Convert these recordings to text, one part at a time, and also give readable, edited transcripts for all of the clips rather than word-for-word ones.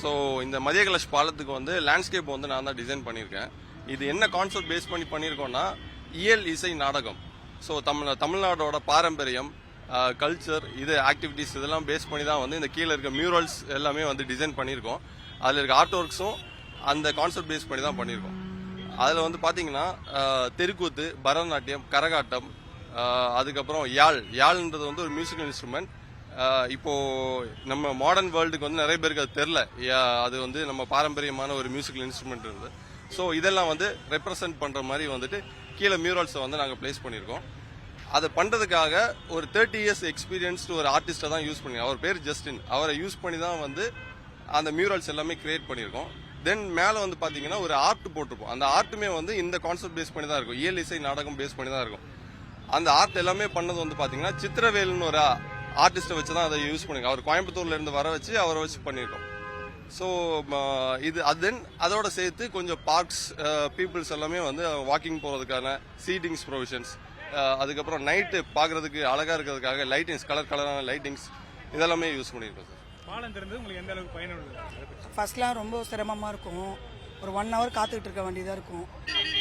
So இந்த மதிய கலஷ் பாலத்துக்கு வந்து லேண்ட்ஸ்கேப் வந்து நான் தான் டிசைன் பண்ணியிருக்கேன். இது என்ன கான்செப்ட் பேஸ் பண்ணி பண்ணியிருக்கோம்னா இயல் இசை நாடகம். ஸோ தமிழ்நாடோட பாரம்பரியம், கல்ச்சர், இது ஆக்டிவிட்டீஸ் இதெல்லாம் பேஸ் பண்ணி தான் வந்து இந்த கீழே இருக்க மியூரல்ஸ் எல்லாமே வந்து டிசைன் பண்ணியிருக்கோம். அதில் இருக்க ஆர்ட் ஒர்க்ஸும் அந்த கான்செப்ட் பேஸ் பண்ணி தான் பண்ணியிருக்கோம். அதில் வந்து பார்த்தீங்கன்னா தெருக்கூத்து, பரதநாட்டியம், கரகாட்டம், அதுக்கப்புறம் யாழ்ன்றது வந்து ஒரு மியூசிக்கல் இன்ஸ்ட்ருமெண்ட். இப்போ நம்ம மாடர்ன் வேர்ல்டுக்கு வந்து நிறைய பேருக்கு அது தெரில, அது வந்து நம்ம பாரம்பரியமான ஒரு மியூசிக்கல் இன்ஸ்ட்ருமெண்ட் இருந்து. ஸோ இதெல்லாம் வந்து ரெப்ரசன்ட் பண்ணுற மாதிரி வந்துட்டு கீழே மியூரல்ஸை வந்து நாங்கள் பிளேஸ் பண்ணியிருக்கோம். அதை பண்ணுறதுக்காக ஒரு 30 years எக்ஸ்பீரியன்ஸ்டு ஒரு ஆர்டிஸ்ட்டை தான் யூஸ் பண்ணி, அவர் பேர் ஜஸ்டின், அவரை யூஸ் பண்ணி தான் வந்து அந்த மியூரல்ஸ் எல்லாமே கிரியேட் பண்ணியிருக்கோம். தென் மேலே வந்து பார்த்தீங்கன்னா ஒரு ஆர்ட் போட்டிருப்போம். அந்த ஆர்ட்டுமே வந்து இந்த கான்செப்ட் பேஸ் பண்ணி தான் இருக்கும், இயல் இசை நாடகம் பேஸ் பண்ணி தான் இருக்கும். அந்த ஆர்ட் எல்லாமே பண்ணது வந்து பார்த்தீங்கன்னா சித்திரவேலுன்னு ஒரு ஆர்டிஸ்ட்டை வச்சு தான் அதை யூஸ் பண்ணிருக்கோம். அவர் கோயம்புத்தூர்ல இருந்து வர வச்சு அவரை வச்சு பண்ணியிருக்கோம். ஸோ இது தென் அதோட சேர்த்து கொஞ்சம் பார்க்ஸ், பீப்புள்ஸ் எல்லாமே வந்து வாக்கிங் போகிறதுக்கான சீட்டிங்ஸ் ப்ரொவிஷன்ஸ், அதுக்கப்புறம் நைட்டு பார்க்கறதுக்கு அழகாக இருக்கிறதுக்காக லைட்டிங்ஸ், கலரான லைட்டிங்ஸ் இதெல்லாமே யூஸ் பண்ணியிருக்கோம் சார். பாலம் திறந்து உங்களுக்கு எந்த அளவுக்கு பயனுள்ளது? ஃபர்ஸ்ட்லாம் ரொம்ப சிரமமாக இருக்கும். ஒரு 1 hour காத்துக்கிட்டு இருக்க வேண்டியதாக இருக்கும்.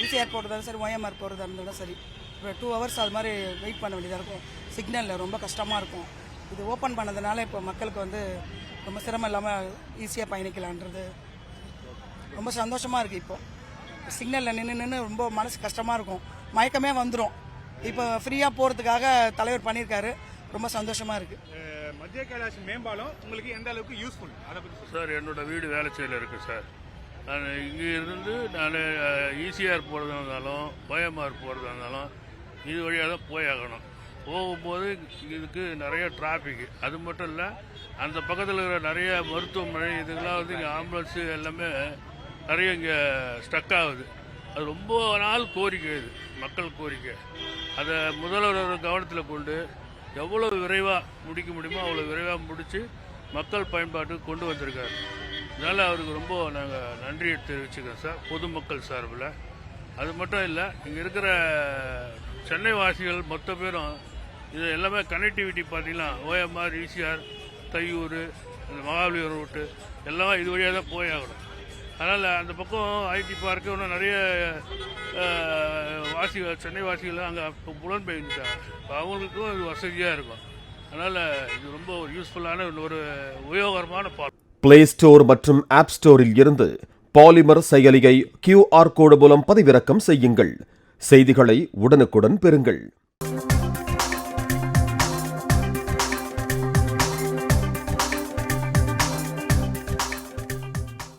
ஈசிஆர் போகிறதாலும் சரி, OMR போகிறதா இருந்தாலும் சரி, இப்போ 2 hours அது மாதிரி வெயிட் பண்ண வேண்டியதாக இருக்கும். சிக்னலில் ரொம்ப கஷ்டமாக இருக்கும். இது ஓப்பன் பண்ணதுனால இப்போ மக்களுக்கு வந்து ரொம்ப சிரமம் இல்லாமல் ஈஸியாக பயணிக்கலான்றது ரொம்ப சந்தோஷமாக இருக்குது. இப்போ சிக்னலில் நின்று ரொம்ப மனசு கஷ்டமாக இருக்கும், மயக்கமே வந்துடும். இப்போ ஃப்ரீயாக போகிறதுக்காக தலைவர் பண்ணியிருக்காரு, ரொம்ப சந்தோஷமாக இருக்குது. மத்திய கைலாஷ் மேம்பாலம் உங்களுக்கு எந்த அளவுக்கு யூஸ்ஃபுல், அதை பற்றி சார்? என்னோட வீடு வேளச்சேரியில் இருக்குது சார். நான் இங்கே இருந்து நான் ஈசிஆர் போகிறதா இருந்தாலும் OMR போகிறதா இருந்தாலும் இது வழியாக தான் போயாகணும். போகும்போது இதுக்கு நிறைய டிராஃபிக்கு. அது மட்டும் இல்லை, அந்த பக்கத்தில் இருக்கிற நிறைய மருத்துவமனை இதுக்கெல்லாம் வந்து இங்கே ஆம்புலன்ஸு எல்லாமே நிறைய இங்கே ஸ்டக் ஆகுது. அது ரொம்ப நாள் கோரிக்கை, இது மக்கள் கோரிக்கை. அதை முதல்வர் கவனத்தில் கொண்டு எவ்வளோ விரைவாக முடிக்க முடியுமோ அவ்வளோ விரைவாக முடித்து மக்கள் பயன்பாட்டுக்கு கொண்டு வந்திருக்காரு. அதனால் அவருக்கு ரொம்ப நாங்கள் நன்றியை தெரிவிச்சுக்கிறோம் சார், பொதுமக்கள் சார்பில். அது மட்டும் இல்லை, இங்கே இருக்கிற சென்னை வாசிகள் மொத்த பேரும் இது எல்லாமே கனெக்டிவிட்டி பார்த்தீங்கன்னா OMR, ஈசிஆர், தையூர், இந்த மகாபலிபுரம் ரூட்டு எல்லாம் இது வழியாக தான் போயாகணும். அதனால் அந்த பக்கம் ஐடி பார்க்கு இன்னும் நிறைய வாசிகள், சென்னை வாசிகள் அங்கே புலம்பெயர்ந்துட்டாங்க. அவங்களுக்கும் இது வசதியாக இருக்கும். அதனால் இது ரொம்ப ஒரு யூஸ்ஃபுல்லான ஒரு உபயோகரமான பாலம். பிளே ஸ்டோர் மற்றும் ஆப் ஸ்டோரில் இருந்து பாலிமர் செயலியை QR கோடு மூலம் பதிவிறக்கம் செய்யுங்கள். செய்திகளை உடனுக்குடன் பெறுங்கள்.